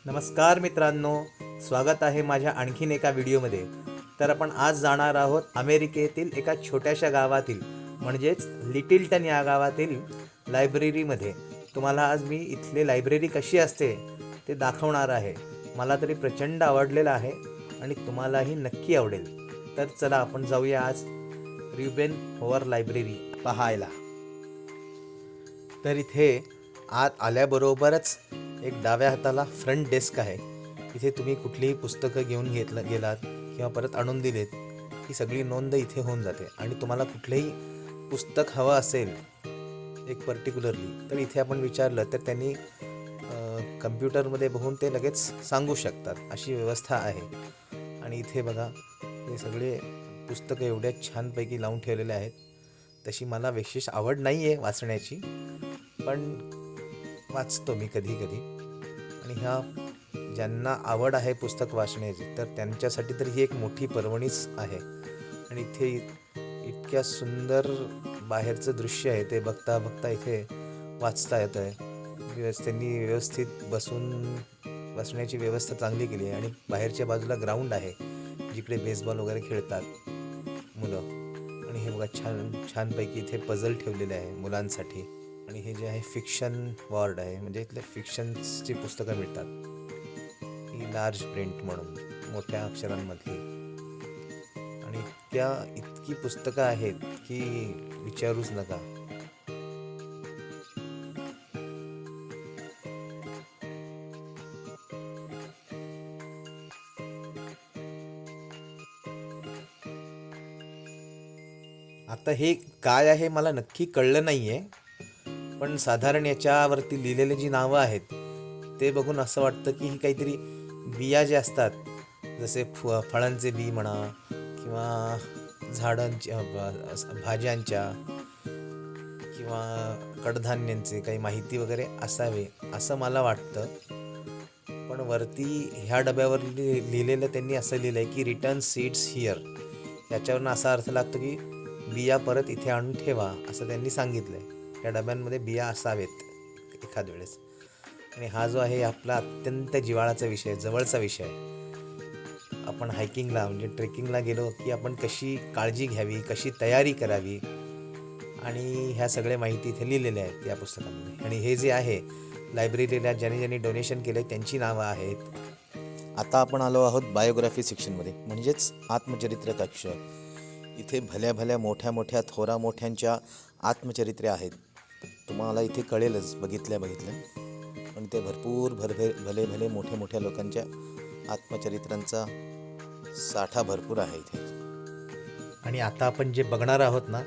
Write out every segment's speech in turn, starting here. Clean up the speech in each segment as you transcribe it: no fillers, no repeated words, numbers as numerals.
नमस्कार मित्रांनो, स्वागत आहे माझ्या आणखीन एका व्हिडिओमध्ये. तर आपण आज जाणार आहोत अमेरिकेतील एका छोट्याशा गावातील म्हणजेच लिटिलटन या गावातील लायब्ररीमध्ये. तुम्हाला आज मी इथली लायब्ररी कशी असते ते दाखवणार आहे. मला तरी प्रचंड आवडलेलं आहे आणि तुम्हालाही नक्की आवडेल. तर चला आपण जाऊया आज र्युबेन होवर लायब्ररी पाहायला. तर इथे आत आल्याबरोबरच एक डाव्या हाताला फ्रंट डेस्क आहे. इथे तुम्ही कुठलीही पुस्तकं घेऊन गेलात किंवा परत आणून दिलेत ही सगळी नोंद इथे होऊन जाते. आणि तुम्हाला कुठलंही पुस्तक हवं असेल एक पर्टिक्युलरली तर इथे आपण विचारलं तर त्यांनी कम्प्युटरमध्ये बघून ते लगेच सांगू शकतात, अशी व्यवस्था आहे. आणि इथे बघा हे सगळे पुस्तकं एवढ्या छानपैकी लावून ठेवलेले आहेत. तशी मला विशेष आवड नाही आहे वाचण्याची, पण वाचतो मी कधी कधी. आणि ह्या ज्यांना आवड आहे पुस्तक वाचण्याची तर त्यांच्यासाठी तर ही एक मोठी पर्वणीच आहे. आणि इथे इतक्या सुंदर बाहेरचं दृश्य आहे, ते बघता बघता इथे वाचता येतं आहे. त्यांनी व्यवस्थित बसण्याची व्यवस्था चांगली केली आहे. आणि बाहेरच्या बाजूला ग्राउंड आहे जिकडे बेसबॉल वगैरे खेळतात मुलं. आणि हे बघा छानपैकी इथे पझल ठेवलेले आहे मुलांसाठी. आणि हे जे आहे फिक्शन वॉर्ड आहे, म्हणजे इथले फिक्शन्सची पुस्तकं मिळतात, ही लार्ज प्रिंट म्हणून मोठ्या अक्षरांमधली. आणि इतकी पुस्तकं आहेत की विचारूच नका. आता हे काय आहे मला नक्की कळलं नाही आहे, पण साधारण याच्यावरती लिहिलेली जी नावं आहेत ते बघून असं वाटतं की ही काहीतरी बिया जे असतात, जसे फळांचे बी म्हणा किंवा झाडांच्या भाज्यांच्या किंवा कडधान्यांचे काही माहिती वगैरे असावे असं मला वाटतं. पण वरती ह्या डब्यावर लिहिलेलं त्यांनी असं लिहिलं आहे की रिटर्न सीड्स हिअर. याच्यावरनं असा अर्थ लागतो की बिया परत इथे आणून ठेवा, असं त्यांनी सांगितलं आहे. या डब्यांमध्ये बिया असावेत एखाद वेळेस. आणि हा जो आहे आपला अत्यंत जिव्हाळाचा विषय, जवळचा विषय. आपण हायकिंगला म्हणजे ट्रेकिंगला गेलो की आपण कशी काळजी घ्यावी, कशी तयारी करावी, आणि ह्या सगळ्या माहिती इथे लिहिलेल्या आहेत या पुस्तकामध्ये. आणि हे जे आहे लायब्ररीला ज्यांनी डोनेशन केलं आहे त्यांची नावं आहेत. आता आपण आलो आहोत बायोग्राफी सेक्शनमध्ये, म्हणजेच आत्मचरित्र कक्ष. इथे भल्या मोठ्या थोरा मोठ्यांच्या आत्मचरित्रे आहेत. तुम्हाला इथे कळेलच बघितल्या. पण ते भरपूर भले मोठ्या लोकांच्या आत्मचरित्रांचा साठा भरपूर आहे इथे. आणि आता आपण जे बघणार आहोत ना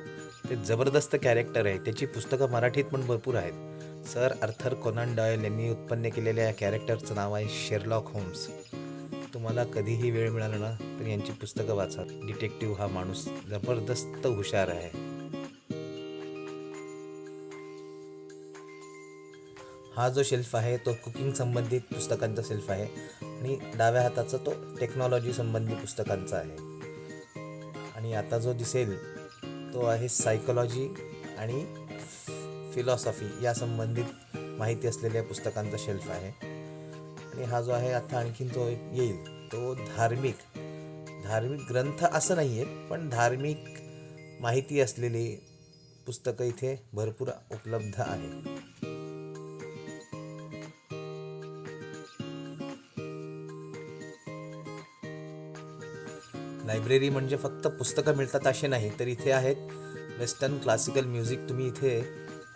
ते जबरदस्त कॅरेक्टर आहे. त्याची पुस्तकं मराठीत पण भरपूर आहेत. सर आर्थर कोनन डॉयल यांनी उत्पन्न केलेल्या या कॅरेक्टरचं नाव आहे शेरलॉक होम्स. तुम्हाला कधीही वेळ मिळाला ना तर यांची पुस्तकं वाचा. डिटेक्टिव्ह हा माणूस जबरदस्त हुशार आहे. हा जो शेल्फ आहे तो कुकिंग संबंधित पुस्तकांचा शेल्फ आहे. आणि डाव्या हाताचा तो टेक्नॉलॉजी संबंधित पुस्तकांचा आहे. आणि आता जो दिसेल तो आहे सायकोलॉजी आणि फिलॉसॉफी या संबंधित माहिती असलेल्या पुस्तकांचा शेल्फ आहे. आणि हा जो आहे आता आणखीन तो येईल तो धार्मिक ग्रंथ असं नाही आहे, पण धार्मिक माहिती असलेली पुस्तकं इथे भरपूर उपलब्ध आहे. लायब्ररी म्हणजे फक्त पुस्तकं मिळतात असे नाही, तर इथे आहेत वेस्टर्न क्लासिकल म्युझिक. तुम्ही इथे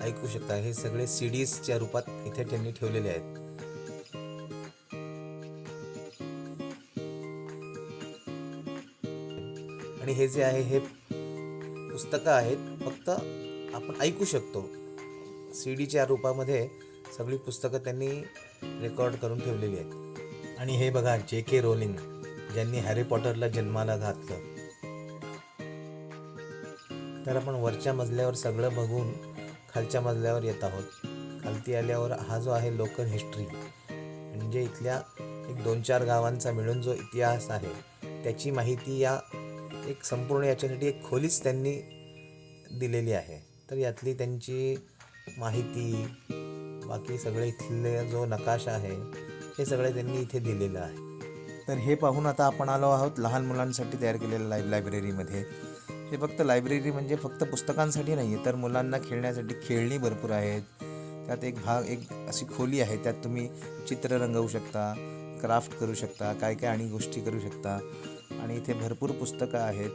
ऐकू शकता. हे सगळे CDsच्या रूपात इथे त्यांनी ठेवलेले आहेत. आणि हे जे आहे हे पुस्तकं आहेत, फक्त आपण ऐकू शकतो. CDच्या रूपामध्ये सगळी पुस्तकं त्यांनी रेकॉर्ड करून ठेवलेली आहेत. आणि हे बघा JK रोलिंग ज्यांनी हॅरी पॉटरला जन्माला घातलं. तर आपण वरच्या मजल्यावर सगळं बघून खालच्या मजल्यावर येत आहोत. खालती आल्यावर हा जो आहे लोकल हिस्ट्री, म्हणजे इथल्या एक 2-4 गावांचा मिळून जो इतिहास आहे त्याची माहिती या एक संपूर्ण याच्यासाठी एक खोलीच त्यांनी दिलेली आहे. तर यातली त्यांची माहिती, बाकी सगळे इथले जो नकाशा आहे हे सगळं त्यांनी इथे दिलेलं आहे. तर हे पाहून आता आपण आलो आहोत लहान मुलांसाठी तयार केलेल्या लायब्ररीमध्ये. हे फक्त लायब्ररी म्हणजे फक्त पुस्तकांसाठी नाही आहे, तर मुलांना खेळण्यासाठी खेळणी भरपूर आहेत. त्यात एक अशी खोली आहे, त्यात तुम्ही चित्र रंगवू शकता, क्राफ्ट करू शकता, काय काय आणि गोष्टी करू शकता. आणि इथे भरपूर पुस्तकं आहेत.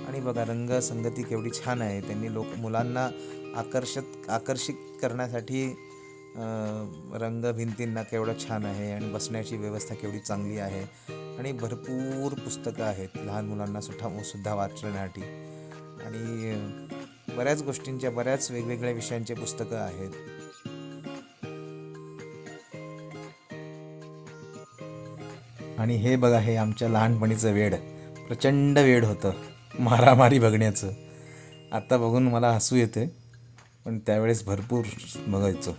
आणि बघा रंगसंगती केवढी छान आहे. त्यांनी मुलांना आकर्षित करण्यासाठी रंग भिंतींना केवढं छान आहे आणि बसण्याची व्यवस्था केवढी चांगली आहे. आणि भरपूर पुस्तकं आहेत लहान मुलांना सुद्धा वाचण्यासाठी. आणि बऱ्याच गोष्टींच्या बऱ्याच वेगवेगळ्या विषयांचे पुस्तकं आहेत. आणि हे बघा, हे आमच्या लहानपणीचं वेड, प्रचंड वेड होतं मारामारी बघण्याचं. आता बघून मला हसू येते, पण त्यावेळेस भरपूर बघायचो.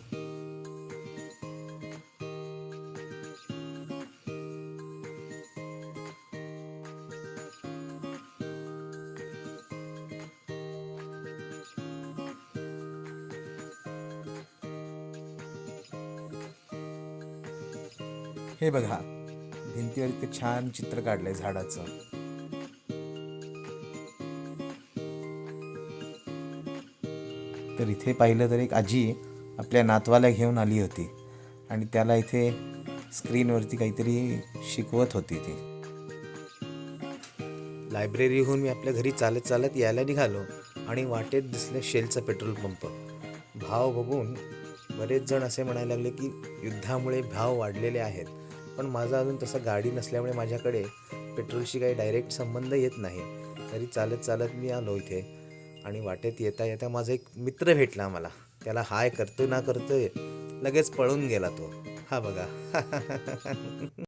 हे बघा, भिंतीवर इतकं छान चित्र काढलंय झाडाचं. तर इथे पाहिलं तर एक आजी आपल्या नातवाला घेऊन आली होती आणि त्याला इथे स्क्रीनवरती काहीतरी शिकवत होती ती. लायब्ररीहून मी आपल्या घरी चालत चालत यायला निघालो आणि वाटेत दिसले शेलचा पेट्रोल पंप. भाव बघून बरेच जण असे म्हणायला लागले की युद्धामुळे भाव वाढलेले आहेत. पण माझा अजून तसं गाडी नसल्यामुळे माझ्याकडे पेट्रोलशी काही डायरेक्ट संबंध येत नाही. तरी चालत चालत मी आलो इथे आणि वाटेत येता येता माझा एक मित्र भेटला मला. त्याला हाय करतोय ना करतोय, लगेच पळून गेला तो. हा बघा.